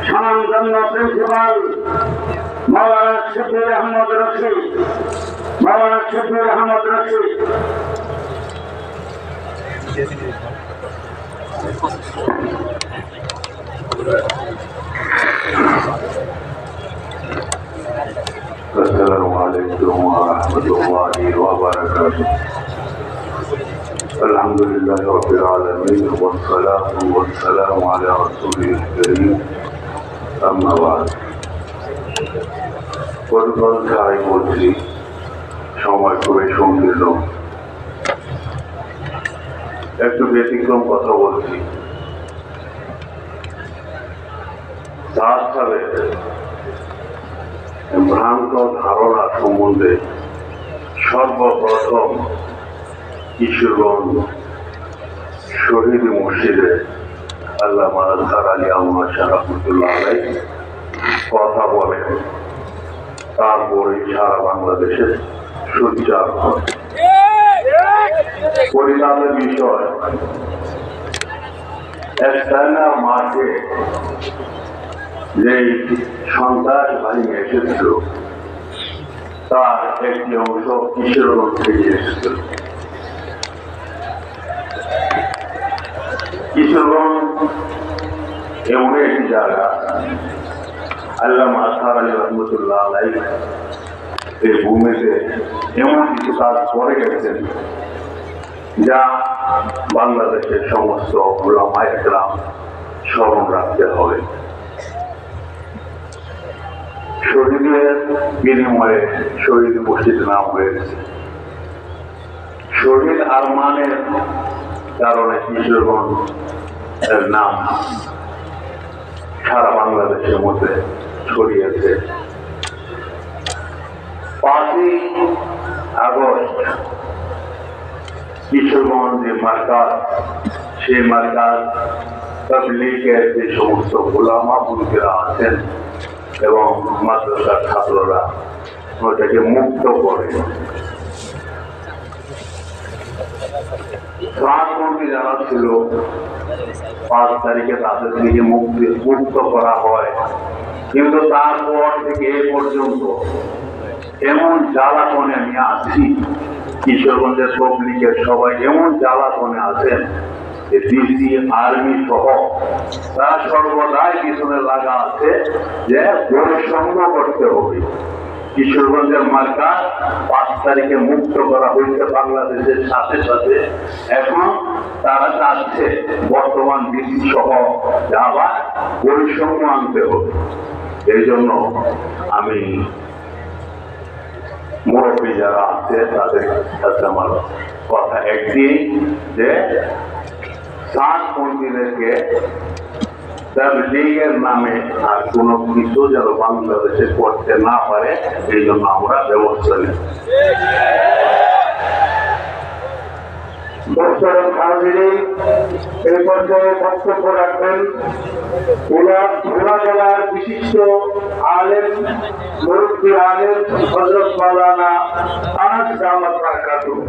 স্বনামধন্য প্রিন্সিপাল মাওলানা শফিউল আহমদ রশিদ السلام عليكم ورحمة الله وبركاته. الحمد لله رب العالمين والصلاة والسلام على رسوله الكريم أما بعد. আমি বলছি সময় খুবই সংকীর্ণ, একটু ব্যতিক্রম কথা বলছি। ভ্রান্ত ধারণা সম্বন্ধে সর্বপ্রথম কিশোরগঞ্জ শহীদ মসজিদে আল্লামা আজহার আলী আহমদ শাহ রহমতুল্লাহ আলাইহি কথা বলেন, তারপরে সারা বাংলাদেশে সঞ্চার হয়। পরিণামের বিষয়, একটানা মাঠে যে সন্ত্রাস বাহিনী এসেছিল তার একটি অংশ কিশোরগঞ্জ থেকে এসেছিল। কিশোরগঞ্জ এমন একটি জায়গা, আল্লামা আজহার আলী রহমতুল্লাহ আলাইহি এই ভূমিতে এমন কিছু কাজ করে গেছেন যা বাংলাদেশের সমস্ত উলামায়ে কেরাম স্মরণ রাখতে হবে। শহীদের বিনিময়ে শহীদ মসজিদের নাম হয়েছে। শহীদ আরমানের কারণে কিশোরগঞ্জ এর নাম সারা বাংলাদেশের মধ্যে ছড়িয়েছে। 5ই আগস্ট কিশোরগঞ্জ যে মার্কাজ, সেই মার্কাজ তাবলীগের যে সমস্ত উলামা বুজুর্গরা আছেন এবং মাদ্রাসার ছাত্ররা ওটাকে মুক্ত করে। শ্রাবণী যারা ছিল 5 তারিখে তাদের থেকে মুক্ত করা হয়, কিন্তু তারপর থেকে এ পর্যন্ত এমন জ্বালাতনে আমি আছি, কিশোরগঞ্জের পাবলিকের সবাই এমন জ্বালাতনে আছেন যে ডিসি আর্মি সহ তারা সর্বদাই পিছনে লাগা আছে যে বৈষম্য করতে হবে। কিশোরগঞ্জের মার্কাজ 5 তারিখে মুক্ত করা হয়েছে বাংলাদেশের সাথে সাথে, এখন তারা চাচ্ছে বর্তমান ডিসি সহ আবার বৈষম্য আনতে হবে। এই জন্য আমি মুরব্বী যারা আছে তাদের কাছে আমার কথা একটি, যে সাতপন্থীদেরকে তাবলীগের নামে আর কোনো কিছু যেন বাংলাদেশে করতে না পারে, এই জন্য আমরা ব্যবস্থা নিই। এই পর্যায়ে বক্তব্য রাখবেন ভোলা জেলার বিশিষ্ট আলেম, মুরব্বী আলেম হযরত মাওলানা আনাস দামাত বারাকাতুহু।